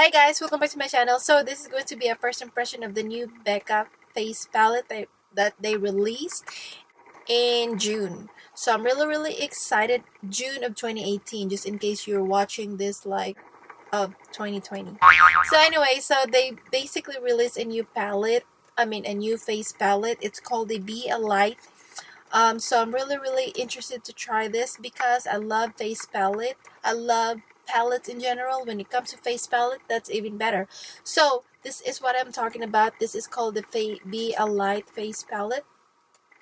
Hi guys, welcome back to my channel. So this is going to be a first impression of the new Becca face palette that they released in June. So I'm really excited. June of 2018, just in case you're watching this like of 2020. So anyway, so they basically released a new palette. I mean a new face palette. It's called the Be a Light. So I'm really interested to try this because I love face palette. I love palettes in general. When it comes to face palette, that's even better. So this is what I'm talking about. This is called the Be a Light face palette,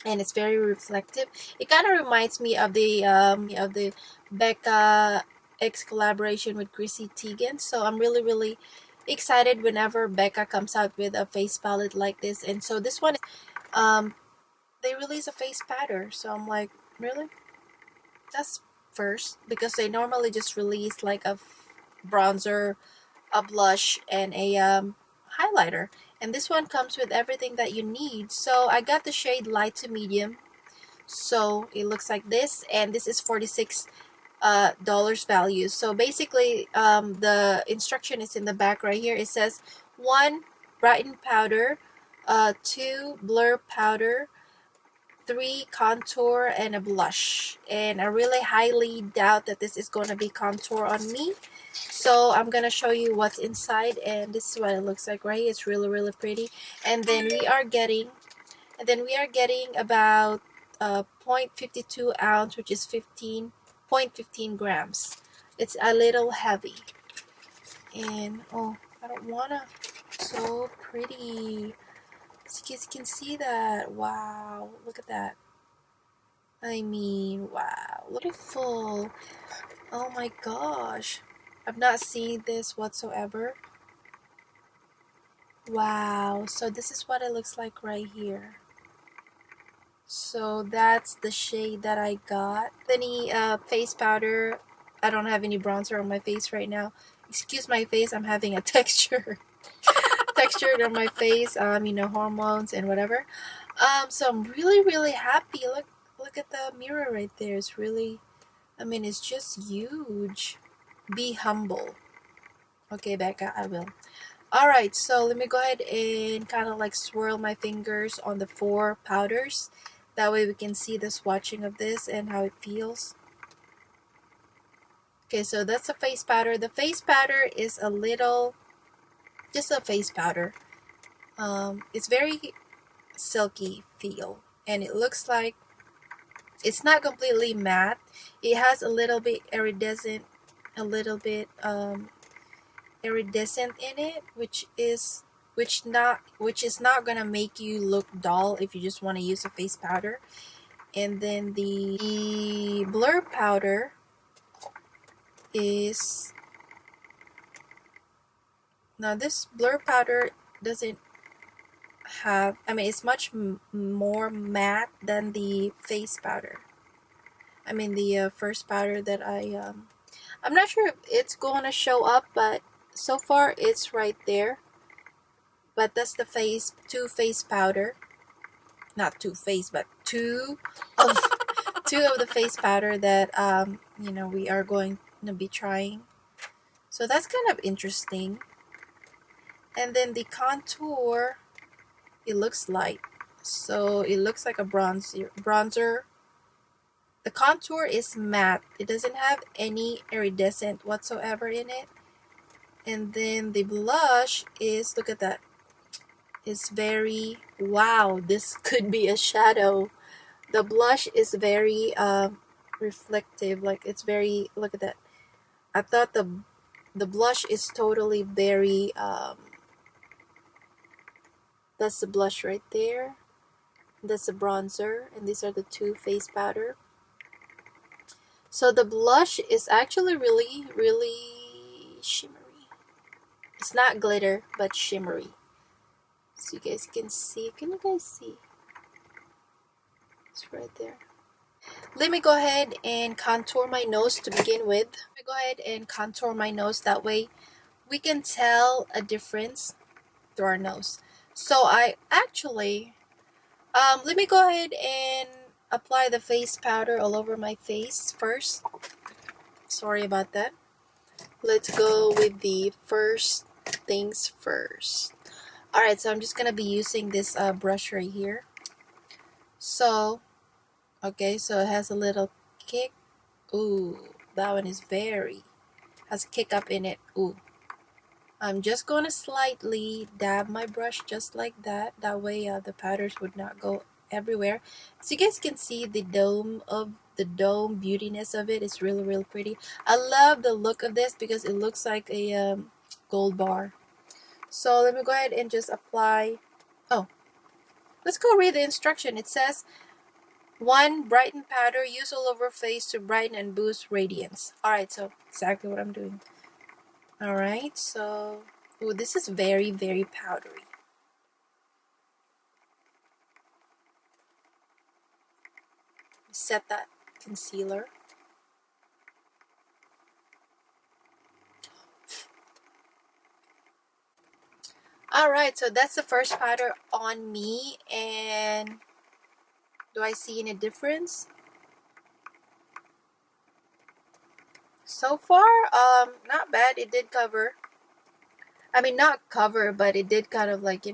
and it's very reflective. It kind of reminds me of the Becca X collaboration with Chrissy Teigen. So I'm really excited whenever Becca comes out with a face palette like this. And so this one, um they release a face powder, so I'm like, really? That's first, because they normally just release like a bronzer, a blush, and a highlighter, and this one comes with everything that you need. So I got the shade light to medium, so it looks like this, and this is $46 value. So basically, the instruction is in the back right here. It says 1 brighten powder, 2 blur powder, 3 contour, and a blush. And I really highly doubt that this is going to be contour on me, so I'm gonna show you what's inside, and this is what it looks like right here. It's really pretty. And then we are getting about 0.52 ounce, which is 15.15 grams. It's a little heavy, and oh, I don't wanna. So pretty. You guys can see that. Wow, look at that. I mean, wow, beautiful. Oh my gosh, I've not seen this whatsoever. Wow, so this is what it looks like right here. So that's the shade that I got. Any face powder. I don't have any bronzer on my face right now. Excuse my face, I'm having a texture on my face, hormones and whatever. So I'm really happy. Look at the mirror right there. It's really, it's just huge. Be humble. Okay, Becca, I will. Alright, so let me go ahead and kind of like swirl my fingers on the 4 powders. That way we can see the swatching of this and how it feels. Okay, so that's a face powder. The face powder is just a face powder. It's very silky feel, and it looks like it's not completely matte. It has a little bit iridescent, iridescent in it, which is not gonna make you look dull if you just want to use a face powder. And then the blur powder is, now this blur powder doesn't have, it's much more matte than the face powder. The first powder that I'm not sure if it's going to show up, but so far it's right there. But that's the two face powder, not two face, but two of the face powder that we are going to be trying. So that's kind of interesting. And then the contour, it looks light, so it looks like a bronzer. The contour is matte. It doesn't have any iridescent whatsoever in it. And then the blush is, look at that. It's very, wow, this could be a shadow. The blush is very reflective, like it's very, look at that. I thought the blush is totally very that's the blush right there. That's the bronzer, and these are the 2 face powder. So the blush is actually really shimmery. It's not glitter, but shimmery. So you guys can see. Can you guys see? It's right there. Let me go ahead and contour my nose to begin with. Let me go ahead and contour my nose. That way we can tell a difference through our nose. So I actually, let me go ahead and apply the face powder all over my face first. Sorry about that. Let's go with the first things first. Alright, so I'm just gonna be using this brush right here. So, okay, so it has a little kick. Ooh, that one is has kick up in it. Ooh. I'm just going to slightly dab my brush just like that. That way the powders would not go everywhere. So you guys can see the dome beautiness of it. It's really, really pretty. I love the look of this because it looks like a gold bar. So let me go ahead and just apply. Oh, let's go read the instruction. It says, 1. Brighten powder. Use all over face to brighten and boost radiance. Alright, so exactly what I'm doing. Alright, so... Ooh, this is very, very powdery. Set that concealer. Alright, so that's the first powder on me. And do I see any difference? So far, not bad. It did cover. I mean, not cover, but it did kind of like,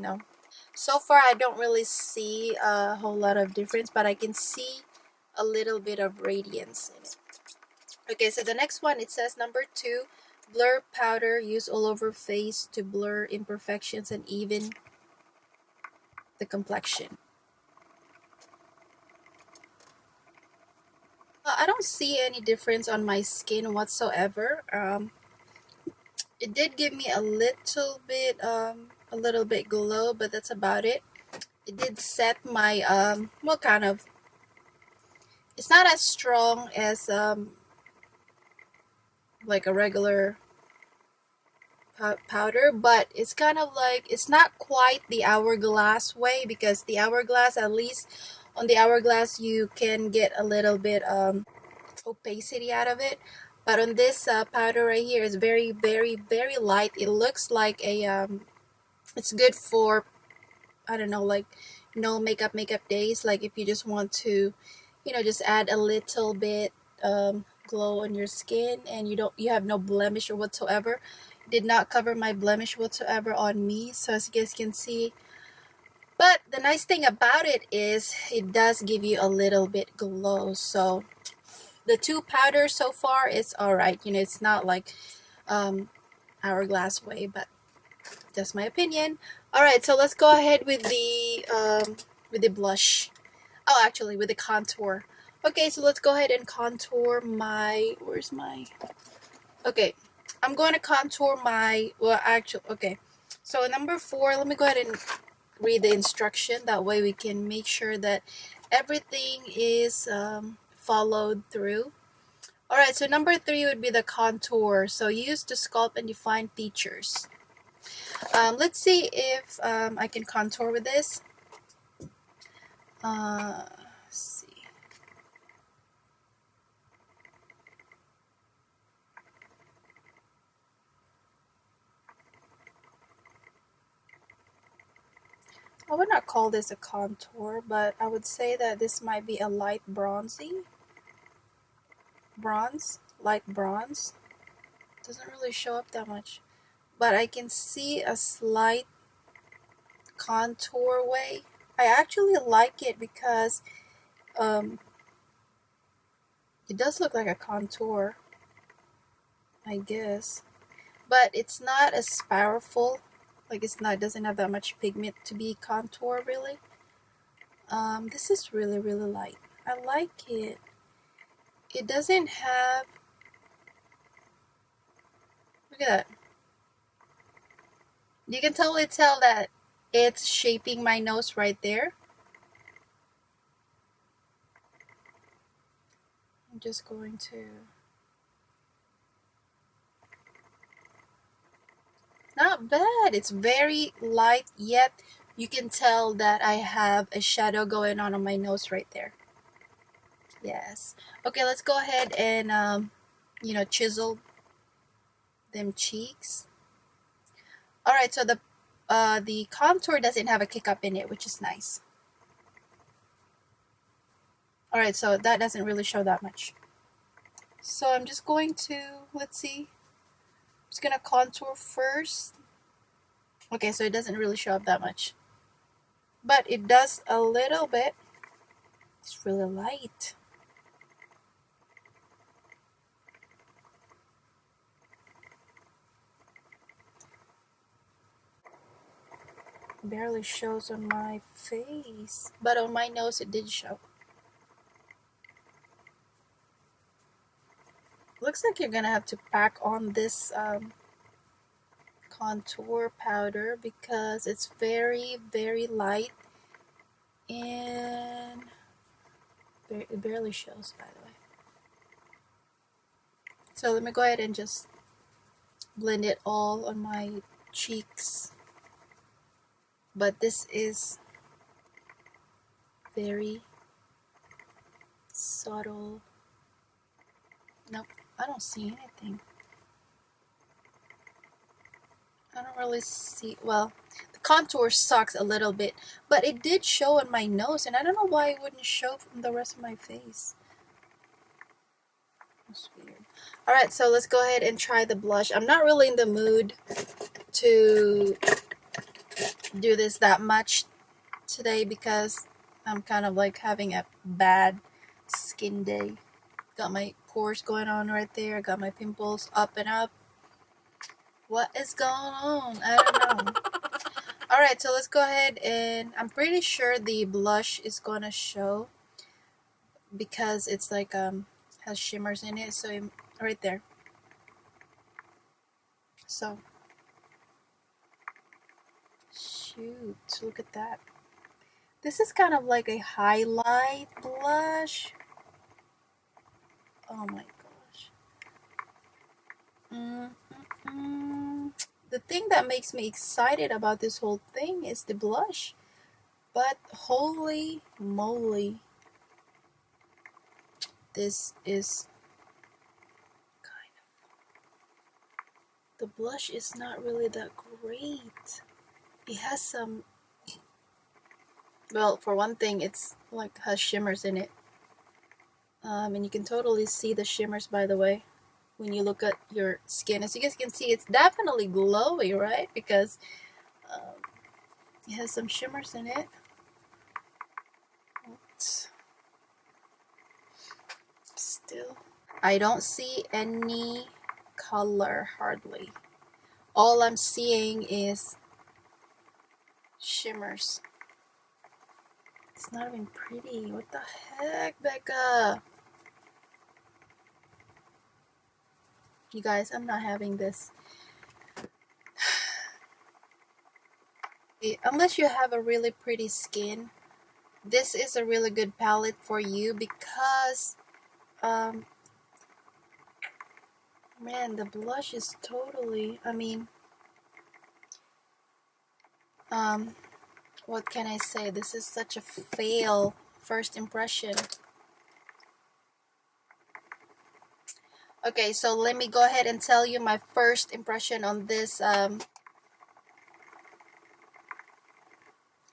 So far, I don't really see a whole lot of difference, but I can see a little bit of radiance in it. Okay, so the next one, it says number 2, blur powder. Use all over face to blur imperfections and even the complexion. I don't see any difference on my skin whatsoever. It did give me a little bit glow, but that's about it. It did set my well, kind of. It's not as strong as like a regular powder, but it's kind of like, it's not quite the hourglass way, because the hourglass, at least on the hourglass, you can get a little bit opacity out of it. But on this powder right here, is very, very, very light. It looks like a it's good for, I don't know, like no makeup days. Like if you just want to, just add a little bit glow on your skin, and you have no blemish or whatsoever. It did not cover my blemish whatsoever on me, so as you guys can see. But the nice thing about it is it does give you a little bit glow. So the 2 powders so far, it's alright. It's not like hourglass way, but that's my opinion. Alright, so let's go ahead with the blush. Oh, actually, with the contour. Okay, so let's go ahead and contour my... Where's my... Okay, I'm going to contour my... Well, actually, okay. So number 4, let me go ahead and read the instruction. That way we can make sure that everything is followed through. Alright, so number 3 would be the contour. So use to sculpt and define features. Let's see if I can contour with this. Let's see. I would not call this a contour, but I would say that this might be a light bronze. Light bronze. Doesn't really show up that much, but I can see a slight contour way. I actually like it because it does look like a contour, I guess, but it's not as powerful. Like it doesn't have that much pigment to be contour really. This is really, really light. I like it. It doesn't have... Look at that. You can totally tell that it's shaping my nose right there. I'm just going to... Not bad. It's very light, yet you can tell that I have a shadow going on my nose right there. Yes. Okay, let's go ahead and chisel them cheeks. Alright, so the contour doesn't have a kick up in it, which is nice. Alright, so that doesn't really show that much. So I'm just going to, let's see, I'm just gonna contour first. Okay, so it doesn't really show up that much, but it does a little bit. It's really light. Barely shows on my face, but on my nose it did show. Looks like you're gonna have to pack on this contour powder because it's very, very light, and it barely shows, by the way. So let me go ahead and just blend it all on my cheeks. But this is very subtle. Nope, I don't see anything. I don't really see, well, the contour sucks a little bit, but it did show on my nose, and I don't know why it wouldn't show from the rest of my face. That's weird. Alright, so let's go ahead and try the blush. I'm not really in the mood to do this that much today because I'm kind of like having a bad skin day. Got my pores going on right there. Got my pimples up and up. What is going on? I don't know. Alright, so let's go ahead, and I'm pretty sure the blush is gonna show because it's like has shimmers in it, so right there. So shoot, look at that. This is kind of like a highlight blush. Oh my gosh. The thing that makes me excited about this whole thing is the blush. But holy moly, this is kind of, the blush is not really that great. It has some, well, for one thing, it's like has shimmers in it. And you can totally see the shimmers, by the way, when you look at your skin. As you guys can see, it's definitely glowy, right? Because it has some shimmers in it. Oops. Still, I don't see any color hardly. All I'm seeing is shimmers. It's not even pretty. What the heck, Becca? You guys, I'm not having this. Unless you have a really pretty skin, this is a really good palette for you because man, the blush is totally, I mean, what can I say? This is such a fail first impression. Okay, so let me go ahead and tell you my first impression on this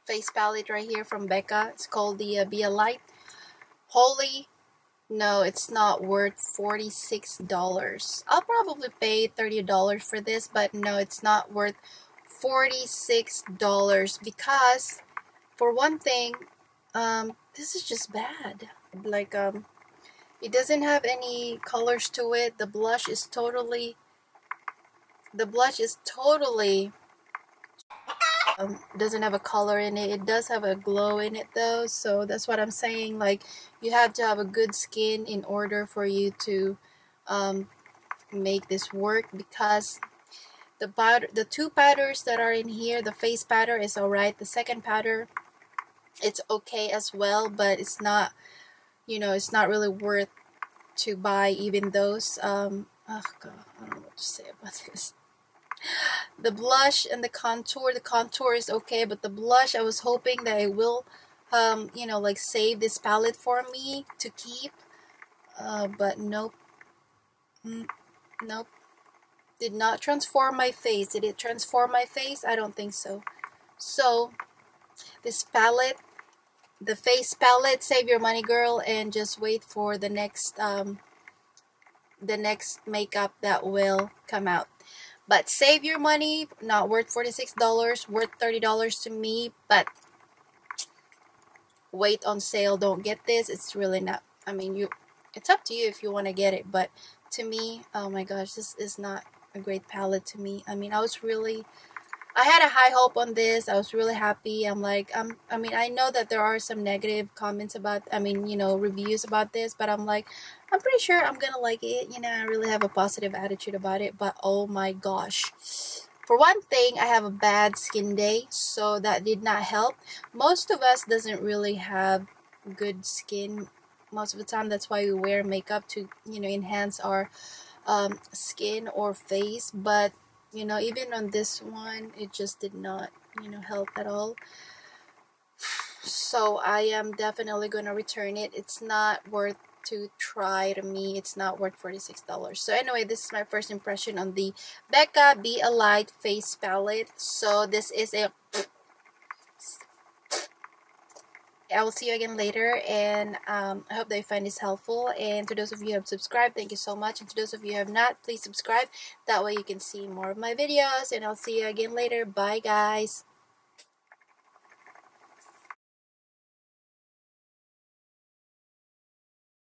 face palette right here from Becca. It's called the Be a Light. Holy, no, it's not worth $46. I'll probably pay $30 for this, but no, it's not worth $46 because, for one thing, this is just bad. Like, it doesn't have any colors to it. The blush is totally doesn't have a color in it. It does have a glow in it though, so that's what I'm saying. Like, you have to have a good skin in order for you to make this work, because the two powders that are in here, the face powder is alright, the second powder, it's okay as well, but it's not, you know, it's not really worth to buy even those. Oh god, I don't know what to say about this. The blush and the contour is okay, but the blush, I was hoping that it will you know, like save this palette for me to keep, but nope. Nope, did not transform my face. Did it transform my face? I don't think so. So this palette, the face palette, save your money, girl, and just wait for the next makeup that will come out. But save your money, not worth $46, worth $30 to me, but wait on sale, don't get this. It's really not, I mean, it's up to you if you want to get it, but to me, oh my gosh, this is not a great palette to me. I mean, I had a high hope on this. I was really happy. I'm like, I mean, I know that there are some negative comments about, I mean, reviews about this, but I'm like, I'm pretty sure I'm gonna like it. I really have a positive attitude about it, but oh my gosh. For one thing, I have a bad skin day, so that did not help. Most of us doesn't really have good skin most of the time. That's why we wear makeup to, enhance our skin or face. But even on this one, it just did not help at all. So I am definitely going to return it. It's not worth to try. To me, it's not worth $46. So anyway, this is my first impression on the Becca Be a Light face palette. So this is I will see you again later, and I hope that you find this helpful. And to those of you who have subscribed, thank you so much. And to those of you who have not, please subscribe. That way you can see more of my videos, and I'll see you again later. Bye guys.